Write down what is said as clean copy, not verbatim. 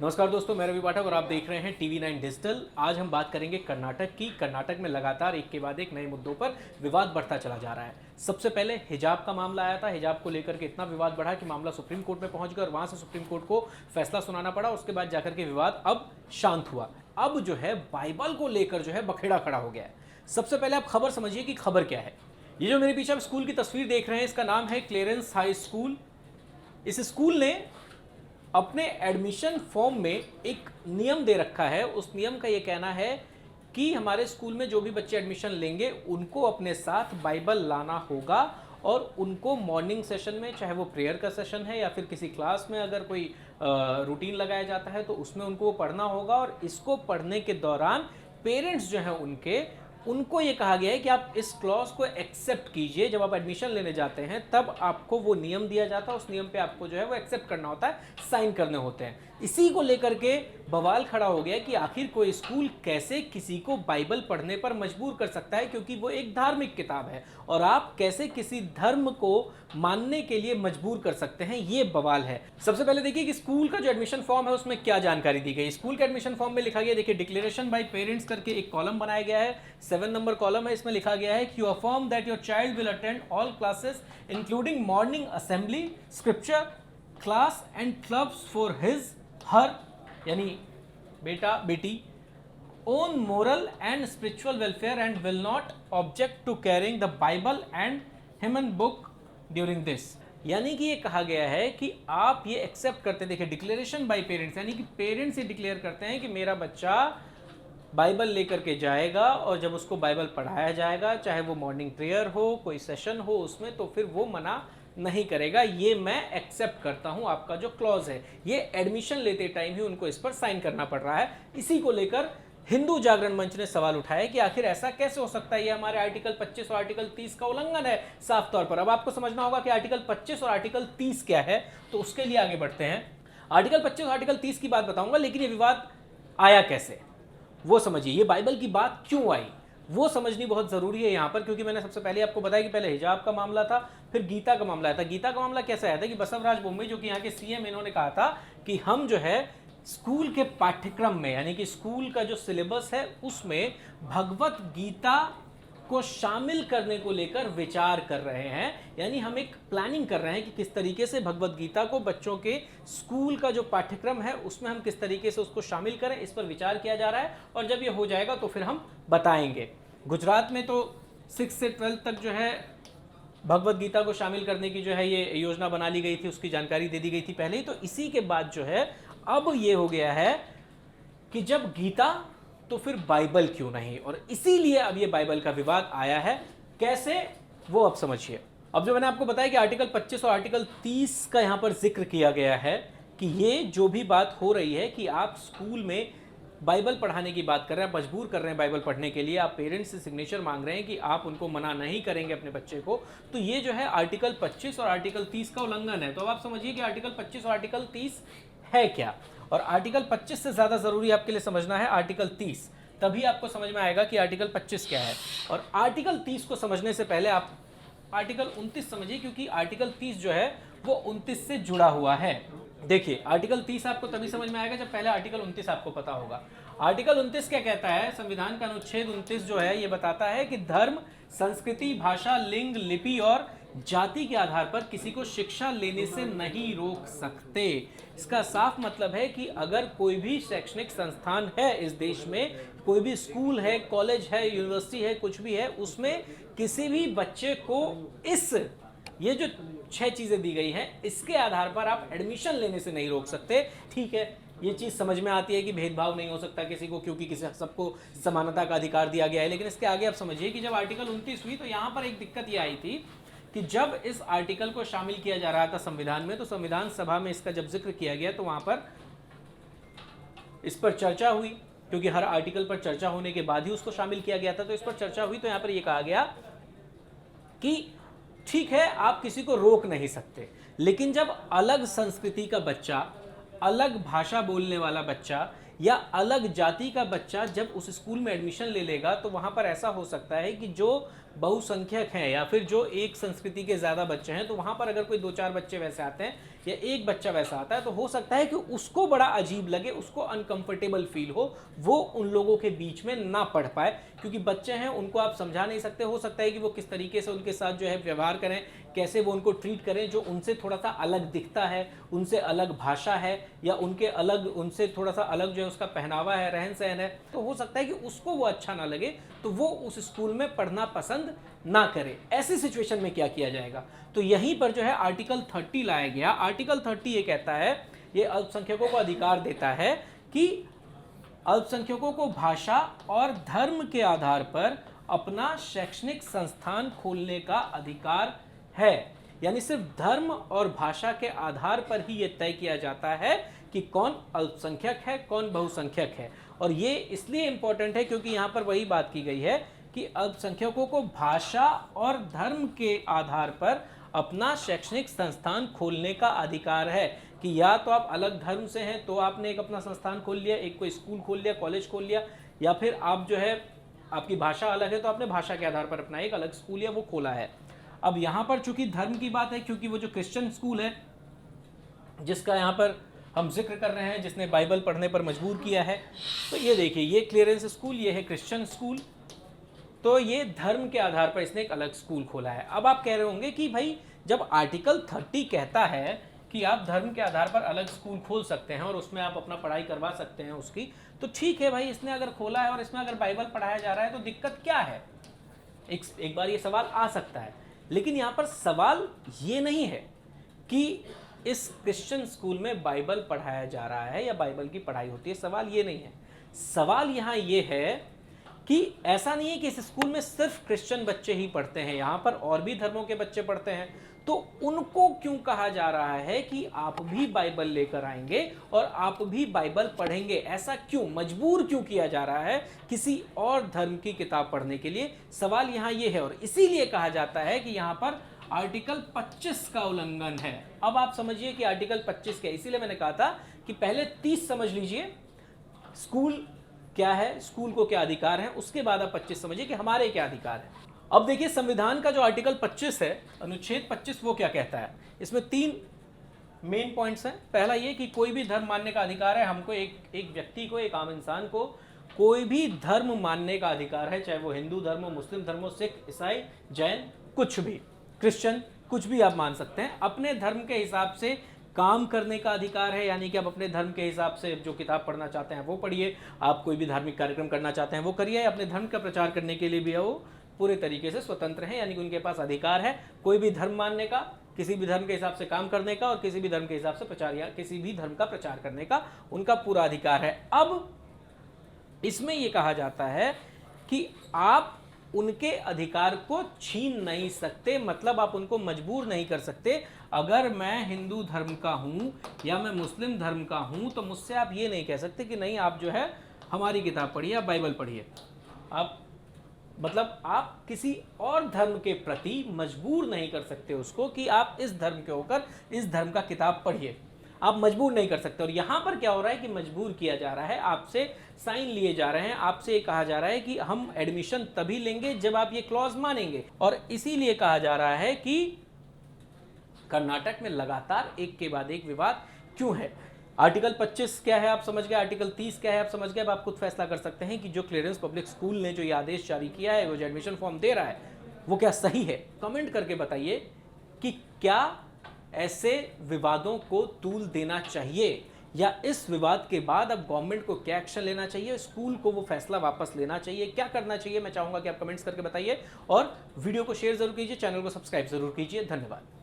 नमस्कार दोस्तों, मैं रवि पाठक और आप देख रहे हैं TV9 डिजिटल। आज हम बात करेंगे कर्नाटक की। कर्नाटक में लगातार एक के बाद एक नए मुद्दों पर विवाद बढ़ता चला जा रहा है। सबसे पहले हिजाब का मामला आया था। हिजाब को लेकर के इतना विवाद बढ़ा कि मामला सुप्रीम कोर्ट में पहुंच गया और वहां से सुप्रीम कोर्ट को फैसला सुनाना पड़ा। उसके बाद जाकर के विवाद अब शांत हुआ। अब जो है बाइबल को लेकर जो है बखेड़ा खड़ा हो गया है। सबसे पहले आप खबर समझिए कि खबर क्या है। ये जो मेरे पीछे आप स्कूल की तस्वीर देख रहे हैं, इसका नाम है क्लेरेंस हाई स्कूल। इस स्कूल ने अपने एडमिशन फॉर्म में एक नियम दे रखा है। उस नियम का ये कहना है कि हमारे स्कूल में जो भी बच्चे एडमिशन लेंगे उनको अपने साथ बाइबल लाना होगा और उनको मॉर्निंग सेशन में, चाहे वो प्रेयर का सेशन है या फिर किसी क्लास में अगर कोई रूटीन लगाया जाता है तो उसमें उनको वो पढ़ना होगा। और इसको पढ़ने के दौरान पेरेंट्स जो हैं उनको ये कहा गया है कि आप इस क्लॉज को एक्सेप्ट कीजिए। जब आप एडमिशन लेने जाते हैं तब आपको वो नियम दिया जाता है, उस नियम पे आपको जो है वो एक्सेप्ट करना होता है, साइन करने होते हैं। इसी को लेकर के बवाल खड़ा हो गया कि आखिर कोई स्कूल कैसे किसी को बाइबल पढ़ने पर मजबूर कर सकता है, क्योंकि वो एक धार्मिक किताब है और आप कैसे किसी धर्म को मानने के लिए मजबूर कर सकते हैं, ये बवाल है। सबसे पहले देखिए कि स्कूल का जो एडमिशन फॉर्म है उसमें क्या जानकारी दी गई। स्कूल के एडमिशन फॉर्म में लिखा गया, देखिए, डिक्लेरेशन बाय पेरेंट्स करके एक कॉलम बनाया गया है। 7 नंबर कॉलम है। इसमें लिखा गया है कि you affirm that your child will attend all classes including morning assembly, scripture class and clubs for his her यानी बेटा बेटी own moral and spiritual welfare and will not object to carrying the Bible and hymn book during this. यानी कि ये कहा गया है कि आप ये एक्सेप्ट करते, देखिए, डिक्लेरेशन बाय पेरेंट्स, यानी कि पेरेंट्स ये डिक्लेयर करते हैं कि मेरा बच्चा बाइबल लेकर के जाएगा और जब उसको बाइबल पढ़ाया जाएगा, चाहे वो मॉर्निंग प्रेयर हो, कोई सेशन हो उसमें, तो फिर वो मना नहीं करेगा। ये मैं एक्सेप्ट करता हूं। आपका जो क्लॉज है ये एडमिशन लेते टाइम ही उनको इस पर साइन करना पड़ रहा है। इसी को लेकर हिंदू जागरण मंच ने सवाल उठाया कि आखिर ऐसा कैसे हो सकता है, ये हमारे आर्टिकल 25 और आर्टिकल 30 का उल्लंघन है साफ तौर पर। अब आपको समझना होगा कि आर्टिकल 25 और आर्टिकल 30 क्या है, तो उसके लिए आगे बढ़ते हैं। आर्टिकल 25 और आर्टिकल 30 की बात बताऊंगा, लेकिन ये विवाद आया कैसे वो समझिए। ये बाइबल की बात क्यों आई वो समझनी बहुत जरूरी है यहाँ पर, क्योंकि मैंने सबसे पहले आपको बताया कि पहले हिजाब का मामला था, फिर गीता का मामला आया था। गीता का मामला कैसे आया था कि बसवराज बोम्मई, जो कि यहाँ के सीएम, इन्होंने कहा था कि हम जो है स्कूल के पाठ्यक्रम में, यानी कि स्कूल का जो सिलेबस है उसमें भगवत गीता को शामिल करने को लेकर विचार कर रहे हैं। यानी हम एक प्लानिंग कर रहे हैं कि किस तरीके से भगवत गीता को बच्चों के स्कूल का जो पाठ्यक्रम है उसमें हम किस तरीके से उसको शामिल करें, इस पर विचार किया जा रहा है। और जब ये हो जाएगा तो फिर हम बताएंगे। गुजरात में तो 6 से 12 तक जो है भगवत गीता को शामिल करने की जो है ये योजना बना ली गई थी, उसकी जानकारी दे दी गई थी पहले ही। तो इसी के बाद जो है अब ये हो गया है कि जब गीता तो फिर बाइबल क्यों नहीं, और इसीलिए अब ये बाइबल का विवाद आया है। कैसे वो अब समझिए। अब जो मैंने आपको बताया कि आर्टिकल 25 और आर्टिकल 30 का यहां पर जिक्र किया गया है कि ये जो भी बात हो रही है कि आप स्कूल में बाइबल पढ़ाने की बात कर रहे हैं, मजबूर कर रहे हैं बाइबल पढ़ने के लिए, आप पेरेंट्स से सिग्नेचर मांग रहे हैं कि आप उनको मना नहीं करेंगे अपने बच्चे को, तो ये जो है आर्टिकल 25 और आर्टिकल 30 का उल्लंघन है। तो अब आप समझिए कि आर्टिकल 25 और आर्टिकल 30 है क्या। और आर्टिकल 25 से ज्यादा जरूरी आपके लिए समझना है आर्टिकल 30, तभी आपको समझ में आएगा कि आर्टिकल 25 क्या है। और आर्टिकल 30 को समझने से पहले आप आर्टिकल 29 समझिए, क्योंकि आर्टिकल 30 जो है वो 29 से जुड़ा हुआ है। देखिए, आर्टिकल 30 आपको तभी समझ में आएगा जब पहले आर्टिकल 29 आपको पता होगा। आर्टिकल 29 क्या कहता है? संविधान का अनुच्छेद 29 जो है ये बताता है कि धर्म, संस्कृति, भाषा, लिंग, लिपि और जाति के आधार पर किसी को शिक्षा लेने से नहीं रोक सकते। इसका साफ मतलब है कि अगर कोई भी शैक्षणिक संस्थान है इस देश में, कोई भी स्कूल है, कॉलेज है, यूनिवर्सिटी है, कुछ भी है, उसमें किसी भी बच्चे को ये जो 6 चीजें दी गई हैं इसके आधार पर आप एडमिशन लेने से नहीं रोक सकते। ठीक है, ये चीज समझ में आती है कि भेदभाव नहीं हो सकता किसी को, क्योंकि किसी सबको समानता का अधिकार दिया गया है। लेकिन इसके आगे आप समझिए कि जब आर्टिकल 29 हुई तो यहां पर एक दिक्कत ये आई थी कि जब इस आर्टिकल को शामिल किया जा रहा था संविधान में, तो संविधान सभा में इसका जब जिक्र किया गया तो वहां पर इस पर चर्चा हुई, क्योंकि हर आर्टिकल पर चर्चा होने के बाद ही उसको शामिल किया गया था। तो इस पर चर्चा हुई तो यहां पर यह कहा गया कि ठीक है, आप किसी को रोक नहीं सकते, लेकिन जब अलग संस्कृति का बच्चा, अलग भाषा बोलने वाला बच्चा या अलग जाति का बच्चा जब उस स्कूल में एडमिशन ले लेगा तो वहाँ पर ऐसा हो सकता है कि जो बहुसंख्यक हैं या फिर जो एक संस्कृति के ज़्यादा बच्चे हैं, तो वहाँ पर अगर कोई 2-4 बच्चे वैसे आते हैं या एक बच्चा वैसा आता है, तो हो सकता है कि उसको बड़ा अजीब लगे, उसको अनकंफर्टेबल फील हो, वो उन लोगों के बीच में ना पढ़ पाए, क्योंकि बच्चे हैं, उनको आप समझा नहीं सकते। हो सकता है कि वो किस तरीके से उनके साथ जो है व्यवहार करें, कैसे वो उनको ट्रीट करें, जो उनसे थोड़ा सा अलग दिखता है, उनसे अलग भाषा है या उनसे थोड़ा सा अलग जो है उसका पहनावा है, रहन सहन है, तो हो सकता है कि उसको वो अच्छा ना लगे, तो वो उस स्कूल में पढ़ना पसंद ना करे। ऐसी सिचुएशन में क्या किया जाएगा? तो यहीं पर जो है आर्टिकल 30 लाया गया। आर्टिकल 30 ये कहता है, ये अल्पसंख्यकों को अधिकार देता है कि अल्पसंख्यकों को भाषा और धर्म के आधार पर अपना शैक्षणिक संस्थान खोलने का अधिकार है। यानी सिर्फ धर्म और भाषा के आधार पर ही यह तय किया जाता है कि कौन अल्पसंख्यक है, कौन बहुसंख्यक है। और ये इसलिए इंपॉर्टेंट है क्योंकि यहां पर वही बात की गई है कि अल्पसंख्यकों को भाषा और धर्म के आधार पर अपना शैक्षणिक संस्थान खोलने का अधिकार है। कि या तो आप अलग धर्म से हैं तो आपने एक अपना संस्थान खोल लिया, एक कोई स्कूल खोल लिया, कॉलेज खोल लिया, या फिर आप जो है आपकी भाषा अलग है तो आपने भाषा के आधार पर अपना एक अलग स्कूल या वो खोला है। अब यहाँ पर चूंकि धर्म की बात है, क्योंकि वो जो क्रिश्चियन स्कूल है जिसका यहाँ पर हम जिक्र कर रहे हैं, जिसने बाइबल पढ़ने पर मजबूर किया है, तो ये देखिए, ये क्लियरेंस स्कूल, ये है क्रिश्चियन स्कूल, तो ये धर्म के आधार पर इसने एक अलग स्कूल खोला है। अब आप कह रहे होंगे कि भाई जब आर्टिकल 30 कहता है कि आप धर्म के आधार पर अलग स्कूल खोल सकते हैं और उसमें आप अपना पढ़ाई करवा सकते हैं उसकी, तो ठीक है भाई, इसने अगर खोला है और इसमें अगर बाइबल पढ़ाया जा रहा है तो दिक्कत क्या है? एक बार ये सवाल आ सकता है। लेकिन यहाँ पर सवाल ये नहीं है कि इस क्रिश्चियन स्कूल में बाइबल पढ़ाया जा रहा है या बाइबल की पढ़ाई होती है, सवाल ये नहीं है। सवाल यहाँ ये है कि ऐसा नहीं है कि इस स्कूल में सिर्फ क्रिश्चियन बच्चे ही पढ़ते हैं, यहाँ पर और भी धर्मों के बच्चे पढ़ते हैं, तो उनको क्यों कहा जा रहा है कि आप भी बाइबल लेकर आएंगे और आप भी बाइबल पढ़ेंगे? ऐसा क्यों, मजबूर क्यों किया जा रहा है किसी और धर्म की किताब पढ़ने के लिए? सवाल यहाँ ये है, और इसीलिए कहा जाता है कि यहाँ पर आर्टिकल 25 का उल्लंघन है। अब आप समझिए कि आर्टिकल 25 क्या है। इसीलिए मैंने कहा था कि पहले 30 समझ लीजिए, स्कूल क्या है, स्कूल को क्या अधिकार है, उसके बाद आप 25 समझिए कि हमारे क्या अधिकार है। अब देखिए, संविधान का जो आर्टिकल 25 है, अनुच्छेद 25, वो क्या कहता है? इसमें 3 मेन पॉइंट्स हैं। पहला ये कि कोई भी धर्म मानने का अधिकार है। हमको एक व्यक्ति को, एक आम इंसान को कोई भी धर्म मानने का अधिकार है, चाहे वो हिंदू धर्म हो, मुस्लिम धर्म हो, सिख, ईसाई, जैन, कुछ भी, क्रिश्चियन, कुछ भी आप मान सकते हैं। अपने धर्म के हिसाब से काम करने का अधिकार है, यानी कि आप अपने धर्म के हिसाब से जो किताब पढ़ना चाहते हैं वो पढ़िए, आप कोई भी धार्मिक कार्यक्रम करना चाहते हैं वो करिए, अपने धर्म का प्रचार करने के लिए भी वो पूरे तरीके से स्वतंत्र हैं, यानी कि उनके पास अधिकार है कोई भी धर्म मानने का, किसी भी धर्म के हिसाब से काम करने का और किसी भी धर्म के हिसाब से प्रचार या किसी भी धर्म का प्रचार करने का उनका पूरा अधिकार है। अब इसमें यह कहा जाता है कि आप उनके अधिकार को छीन नहीं सकते, मतलब आप उनको मजबूर नहीं कर सकते। अगर मैं हिंदू धर्म का हूं या मैं मुस्लिम धर्म का हूं तो मुझसे आप ये नहीं कह सकते कि नहीं, आप जो है हमारी किताब पढ़िए, आप बाइबल पढ़िए। आप मतलब आप किसी और धर्म के प्रति मजबूर नहीं कर सकते उसको कि आप इस धर्म के होकर इस धर्म का किताब पढ़िए, आप मजबूर नहीं कर सकते। और यहाँ पर क्या हो रहा है कि मजबूर किया जा रहा है, आपसे साइन लिए जा रहे हैं, आपसे ये कहा जा रहा है कि हम एडमिशन तभी लेंगे जब आप ये क्लॉज मानेंगे। और इसीलिए कहा जा रहा है कि कर्नाटक में लगातार एक के बाद एक विवाद क्यों है। आर्टिकल 25 क्या है आप समझ गए, आर्टिकल 30 क्या है आप समझ गए। अब आप खुद फैसला कर सकते हैं कि जो क्लियरेंस पब्लिक स्कूल ने जो ये आदेश जारी किया है, वो जो एडमिशन फॉर्म दे रहा है, वो क्या सही है। कमेंट करके बताइए कि क्या ऐसे विवादों को तूल देना चाहिए, या इस विवाद के बाद अब गवर्नमेंट को क्या एक्शन लेना चाहिए, स्कूल को वो फैसला वापस लेना चाहिए, क्या करना चाहिए। मैं चाहूंगा कि आप कमेंट्स करके बताइए और वीडियो को शेयर जरूर कीजिए, चैनल को सब्सक्राइब जरूर कीजिए। धन्यवाद।